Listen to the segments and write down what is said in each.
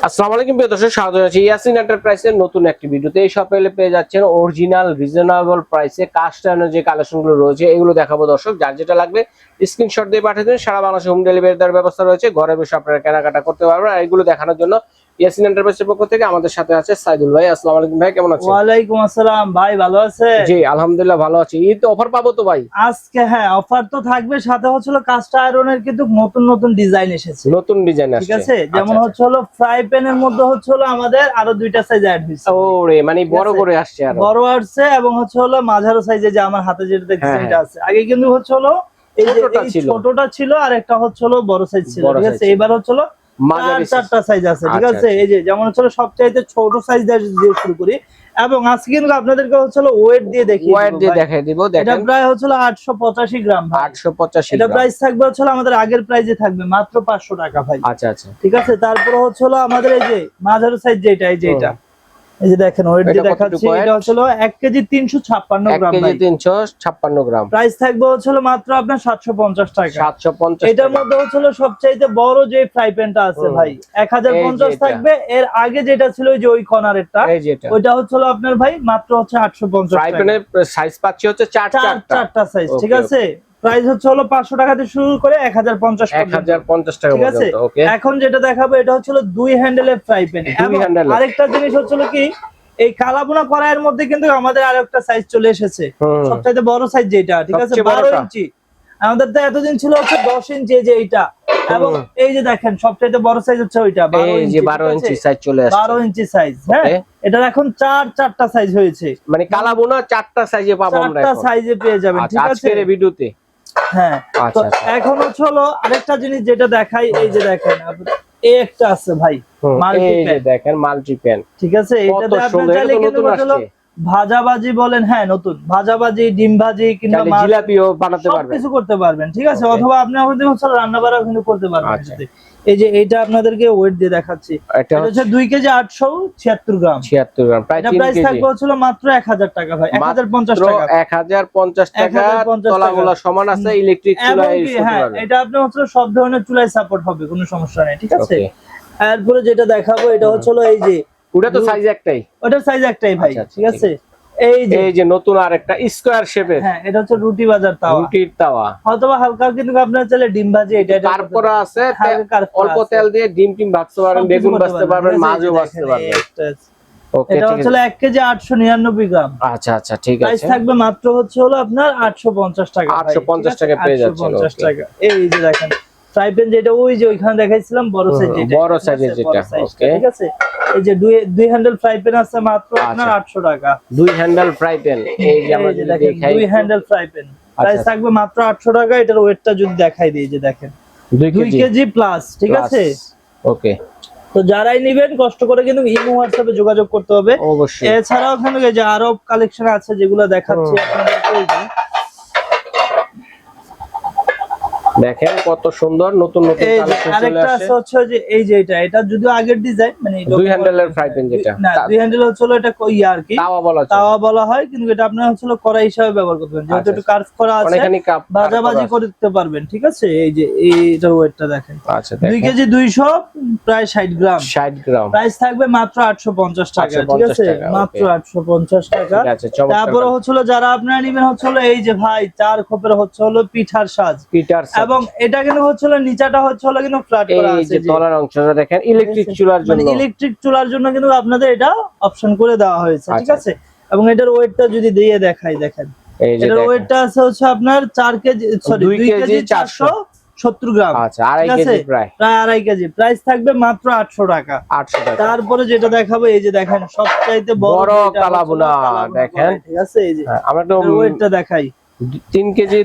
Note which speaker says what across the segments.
Speaker 1: আসসালামু আলাইকুম প্রিয় দর্শক, স্বাগত জানাচ্ছি ইয়াসিন এন্টারপ্রাইজের নতুন একটি ভিডিওতে। এই শপে পেয়ে যাচ্ছেন অরিজিনাল রিজনেবল প্রাইসে কাস্ট আয়রনের যে কালেকশনগুলো রয়েছে এগুলো দেখাবো দর্শক। যার যেটা লাগবে স্ক্রিনশট দিয়ে পাঠিয়ে দিন। সারা বাংলাদেশে হোম ডেলিভারি দেওয়ার ব্যবস্থা রয়েছে, ঘরে বসে আপনারা কেনাকাটা করতে পারবেন। আর এগুলো দেখানোর জন্য ইয়াসিন এন্টারপ্রাইজের পক্ষ থেকে আমাদের সাথে আছে সাইদুল ভাই। আসসালামু আলাইকুম ভাই, কেমন আছেন?
Speaker 2: ওয়ালাইকুম আসসালাম ভাই, ভালো আছে?
Speaker 1: জি আলহামদুলিল্লাহ ভালো আছি। ঈদ অফার পাবো তো ভাই
Speaker 2: আজকে? হ্যাঁ, অফার তো থাকবে, সাথে হচ্ছে কাস্ট আয়রনের কিন্তু নতুন নতুন ডিজাইন এসেছে।
Speaker 1: নতুন ডিজাইন আসছে,
Speaker 2: ঠিক আছে। যেমন হচ্ছে ফ্রাই প্যানের মধ্যে হচ্ছে আমাদের আরো দুইটা সাইজ অ্যাড হয়েছে।
Speaker 1: ওরে মানে বড় করে আসছে, আরো
Speaker 2: বড় আসছে এবং হচ্ছে মাঝারো সাইজে, যে আমার হাতে যেটা দেখছেন এটা আছে। আগে কিন্তু হচ্ছে এই যে ছোটটা ছিল আর একটা হচ্ছে বড় সাইজ ছিল, ঠিক আছে। এবার হচ্ছে চারটা সাইজ আছে, ঠিক আছে। এই যে যেমন হচ্ছে সবচাইতে ছোট সাইজ দিয়ে শুরু করি, এবং আজকে কিন্তু আপনাদেরকে হচ্ছে ওয়েট দিয়ে দেখাই দিব। এটা প্রায় হচ্ছে 885 গ্রাম।
Speaker 1: 885
Speaker 2: এটা প্রাইস থাকবে হচ্ছে আমাদের আগের প্রাইসে থাকবে মাত্র 500 টাকা ভাই।
Speaker 1: আচ্ছা আচ্ছা,
Speaker 2: ঠিক আছে। তারপর হচ্ছে আমাদের এই যে মাঝারো সাইজ যেটা, এই যে এটা, এই যে দেখেন ওয়েট দিয়ে দেখাচ্ছি। এটা হচ্ছে 1 কেজি 356 গ্রাম ভাই।
Speaker 1: 1 কেজি 356 গ্রাম।
Speaker 2: প্রাইস থাকবে হচ্ছে মাত্র আপনার 750 টাকা।
Speaker 1: 750।
Speaker 2: এটার মধ্যে হচ্ছে সবচাইতে বড় যে ফ্রাই প্যানটা আছে ভাই 1050 থাকবে। এর আগে যেটা ছিল ওই যে ওই কর্নারেরটা, ওইটা হচ্ছে আপনার ভাই মাত্র হচ্ছে 850 টাকা।
Speaker 1: ফ্রাই প্যানের সাইজ পাচ্ছি হচ্ছে চারটা
Speaker 2: সাইজ, ঠিক আছে। প্রাইস হচ্ছে 500 টাকা থেকে শুরু করে 1050
Speaker 1: টাকা।
Speaker 2: ঠিক আছে। এখন যেটা দেখাবো এটা হচ্ছে 2 হ্যান্ডেলের ফ্রাই প্যান। আরেকটা জিনিস হচ্ছে কি, এই কালাবোনা কড়াইয়ের মধ্যে কিন্তু আমাদের আরেকটা সাইজ চলে এসেছে, সবচেয়ে বড় সাইজ যেটা, ঠিক আছে, 12 ইঞ্চি। আমাদের তো এতদিন ছিল হচ্ছে 10 ইঞ্চি, যে এইটা। এবং এই যে দেখেন সবচেয়ে বড় সাইজ হচ্ছে ওইটা
Speaker 1: 12 ইঞ্চি সাইজ চলে আসছে।
Speaker 2: 12 ইঞ্চি সাইজ। হ্যাঁ, এটার এখন চারটা সাইজ হয়েছে,
Speaker 1: মানে কালাবোনা চারটা সাইজে পাবো আমরা,
Speaker 2: চারটা সাইজে পেয়ে যাবেন, ঠিক আছে,
Speaker 1: আজকের ভিডিওতে।
Speaker 2: হ্যাঁ, তো এখন হচ্ছে আরেকটা জিনিস যেটা দেখাই, এই যে দেখেন এই একটা আছে ভাই,
Speaker 1: দেখেন মাল্টি প্যান,
Speaker 2: ঠিক আছে। এটাতে আপনি চাইলে কিন্তু ভাজাবাজি বলেন, হ্যাঁ নতুন ভাজাবাজি, ডিম ভাজি কিংবা
Speaker 1: জিলাপিও বানাতে পারবেন,
Speaker 2: কিছু করতে পারবেন, ঠিক আছে। অথবা আপনি আমাদের রান্না বাড়াও কিন্তু করতে পারবেন। এই যে এটা আপনাদেরকে ওয়েট দিয়ে দেখাচ্ছি, এটা হচ্ছে 2 কেজি 876 গ্রাম।
Speaker 1: 76 গ্রাম।
Speaker 2: প্রাইস থাকবে হচ্ছে মাত্র 1000 টাকা ভাই, 1050 টাকা।
Speaker 1: 1050 টাকা। তলাগুলো সমান আছে, ইলেকট্রিক চুলায়।
Speaker 2: হ্যাঁ, এটা আপনি হচ্ছে সব ধরনের চুলায় সাপোর্ট হবে, কোনো সমস্যা নেই, ঠিক আছে। এরপরে যেটা দেখাবো এটা হচ্ছে এই যে,
Speaker 1: ওটা তো সাইজ একটাই,
Speaker 2: ওটার সাইজ একটাই ভাই, ঠিক আছে। এই যে
Speaker 1: নতুন আরেকটা স্কয়ার শেপের,
Speaker 2: হ্যাঁ, এটা হচ্ছে রুটি ভাজার তাওয়া,
Speaker 1: রুটির তাওয়া।
Speaker 2: অথবা হালকা কিন্তু আপনারা চাইলে ডিম ভাজি, এটা
Speaker 1: তারপরে আছে অল্প তেল দিয়ে ডিম ভাজতে পারবেন, বেগুন ভাজতে পারবেন, মাছও ভাজতে পারবেন।
Speaker 2: এটা হচ্ছে 1 কেজি 899 গ্রাম।
Speaker 1: আচ্ছা আচ্ছা, ঠিক আছে।
Speaker 2: প্রাইস থাকবে মাত্র হচ্ছে আপনার 850 টাকা।
Speaker 1: 850 টাকা পেয়ে যাচ্ছেন।
Speaker 2: 850 টাকা। এই যে দেখেন ফ্রাই প্যান যেটা, ওই যে ওইখানে দেখাইছিলাম বড় সাইজ যেটা,
Speaker 1: বড় সাইজের যেটা, ওকে,
Speaker 2: ঠিক আছে। এই যে দুই হ্যান্ডেল ফ্রাই প্যান আছে মাত্র আপনার 800 টাকা।
Speaker 1: 2 হ্যান্ডেল ফ্রাই প্যান, এই যে আমরা যদি দেখাই
Speaker 2: 2 হ্যান্ডেল ফ্রাই প্যান, প্রাইস থাকবে মাত্র 800 টাকা। এটার ওয়েটটা যদি দেখাই দিই, যে দেখেন 2 কেজি প্লাস, ঠিক আছে, ওকে। তো যারাই নেবেন কষ্ট করে কিন্তু ইমো হোয়াটসঅ্যাপে যোগাযোগ করতে হবে অবশ্যই। এছাড়াও এখানে যে আরো কালেকশন আছে যেগুলো দেখাচ্ছি আপনাদেরকে।
Speaker 1: দেখেন কত সুন্দর নতুন নতুন কালেকশন চলে আসে।
Speaker 2: আরেকটা আছে হচ্ছে যে এই যে এটা যদিও আগের ডিজাইন, মানে
Speaker 1: 2 হ্যান্ডেলের ফ্রাই প্যান যেটা,
Speaker 2: না 2 হ্যান্ডেল হচ্ছে এটা আর কি তাওয়া বলা হয়, কিন্তু এটা আপনারা হচ্ছে কড়াই হিসেবে ব্যবহার করতে পারেন, যেহেতু একটু কার্ভ করা আছে, ভাজাভাজি করতে পারবেন, ঠিক আছে। এই যে এইটার ওয়েটটা দেখেন, আচ্ছা 2 কেজি 200, প্রায় 60 গ্রাম।
Speaker 1: 60 গ্রাম।
Speaker 2: প্রাইস থাকবে মাত্র 850 টাকা, ঠিক আছে, মাত্র 850 টাকা। তারপরে হচ্ছে যারা আপনারা নেবেন হচ্ছে এই যে ভাই 4 খোপের হচ্ছে পিঠার সাজ, এবং এটা কিন্তু হচ্ছে নিচাটা হচ্ছে কিন্তু ফ্ল্যাট করা আছে,
Speaker 1: এই যে তলার অংশটা দেখেন ইলেকট্রিক চুলার জন্য,
Speaker 2: মানে ইলেকট্রিক চুলার জন্য কিন্তু আপনাদের এটা অপশন করে দেওয়া হয়েছে, ঠিক আছে। এবং এটার ওয়েটটা যদি দিয়ে দেখাই, দেখেন এটার ওয়েটটা আছে হচ্ছে আপনার 4 কেজি, সরি 2 কেজি 470 গ্রাম।
Speaker 1: আচ্ছা, 2.5 কেজি, প্রায়
Speaker 2: 2.5 কেজি। প্রাইস থাকবে মাত্র 800 টাকা। 800 টাকা। তারপরে যেটা দেখাবো, এই যে দেখেন সবচাইতে বড়
Speaker 1: কালাবোনা, দেখেন,
Speaker 2: ঠিক আছে। এই যে
Speaker 1: আমরা তো
Speaker 2: ওয়েটটা দেখাই,
Speaker 1: 3 কেজি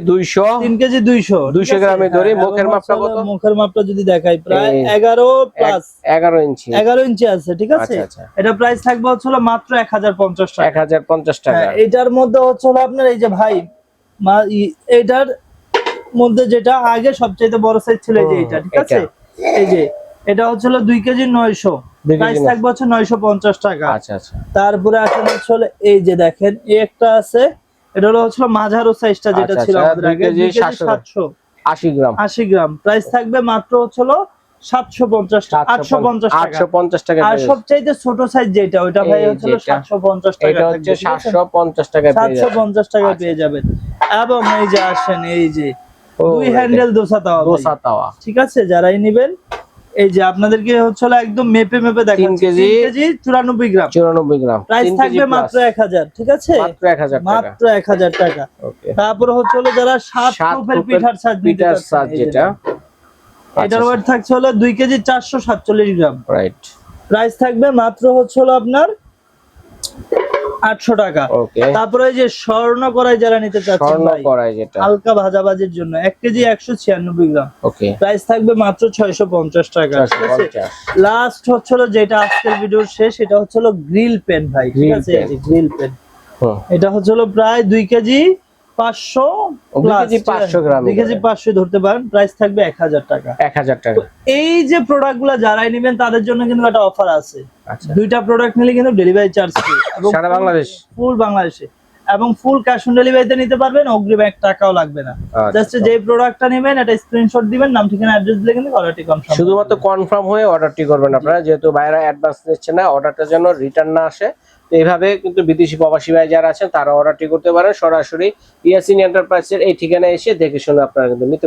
Speaker 1: 200 গ্রামে ধরে। মুখের মাপটা কত?
Speaker 2: মুখের মাপটা যদি দেখাই, প্রায় 11 প্লাস
Speaker 1: 11 ইঞ্চি,
Speaker 2: 11 ইঞ্চি আছে, ঠিক আছে। এটা প্রাইস থাকবে হচ্ছে মাত্র 1050 টাকা।
Speaker 1: 1050 টাকা।
Speaker 2: এটার মধ্যে হচ্ছে আপনার এই যে ভাই এটার মধ্যে যেটা আগে সবচেয়ে বড় সাইজ ছিল যে এটা, ঠিক আছে। এই যে এটা হচ্ছে 2 কেজি 900, প্রাইস থাকবে হচ্ছে 950 টাকা। আচ্ছা আচ্ছা। তারপরে আসলে হচ্ছে এই যে দেখেন এই একটা আছে, এটা হচ্ছে মাঝারো সাইজটা যেটা ছিল আমাদের আগে, 2 কেজি 780 গ্রাম। 80 গ্রাম। প্রাইস থাকবে মাত্র হচ্ছে 750 টাকা 850 টাকা। আর
Speaker 1: পেয়ে
Speaker 2: সবচাইতে ছোট সাইজ যেটা ওইটা ভাই হচ্ছে 750 টাকা।
Speaker 1: এটা হচ্ছে 750 টাকা পেয়ে যাবেন।
Speaker 2: 750 টাকা পেয়ে যাবেন। এবং এই যে আসেন এই যে দুই হ্যান্ডেল দোসা তাওয়া, ঠিক আছে, যারাই নেবেন এই যে আপনাদেরকে হচ্ছে একদম মেপে দেখাচ্ছি।
Speaker 1: 3 কেজি
Speaker 2: 94 গ্রাম, প্রাইস থাকবে মাত্র 1000, ঠিক আছে, মাত্র 1000 টাকা। তারপরে হচ্ছে যারা 7 রুপের পিঠার সাজ যেটা, এটার ওয়েট থাকছে 2 কেজি 447 গ্রাম, রাইট। প্রাইস থাকবে মাত্র হচ্ছে আপনার 800 টাকা। তারপরে এই যে স্বর্ণ কড়াই যারা নিতে চাচ্ছেন ভাই, হালকা ভাজাভাজির জন্য 1 কেজি 196 গ্রাম, প্রাইস থাকবে মাত্র 650 টাকা, ঠিক আছে। লাস্ট হচ্ছে যেটা আজকের ভিডিওর শেষ, এটা হচ্ছে গ্রিল প্যান ভাই, ঠিক আছে, এই যে গ্রিল প্যান, এটা হচ্ছে প্রায় 2 কেজি 500 প্লাস, 500 গ্রাম, 2 কেজি 500 ধরতে পারেন। প্রাইস থাকবে 1000 টাকা। এই যে প্রোডাক্টগুলো যারাই নেবেন তাদের জন্য কিন্তু একটা অফার আছে। দুইটা প্রোডাক্ট নিলে কিন্তু ডেলিভারি চার্জ ফ্রি এবং সারা বাংলাদেশ, ফুল বাংলাদেশে, এবং ফুল ক্যাশ অন ডেলিভারিতে নিতে পারবেন, অগ্রিম 1 টাকাও লাগবে না। জাস্ট যে প্রোডাক্টটা নেবেন এটা স্ক্রিনশট দিবেন, নাম ঠিকানা অ্যাড্রেস দিলে কিন্তু অর্ডারটি কনফার্ম, শুধুমাত্র কনফার্ম হয়ে অর্ডারটি করবেন আপনারা, যেহেতু বাইরে অ্যাডভান্স নিচ্ছেন না, অর্ডারটা যেন রিটার্ন না আসে। তো এইভাবে কিন্তু বিদেশি প্রবাসী ভাই যারা আছেন তারা অর্ডারটি করতে পারেন সরাসরি ইয়াসিন এন্টারপ্রাইজের এই ঠিকানায় এসে দেখে শুনে আপনারা কিন্তু নিতে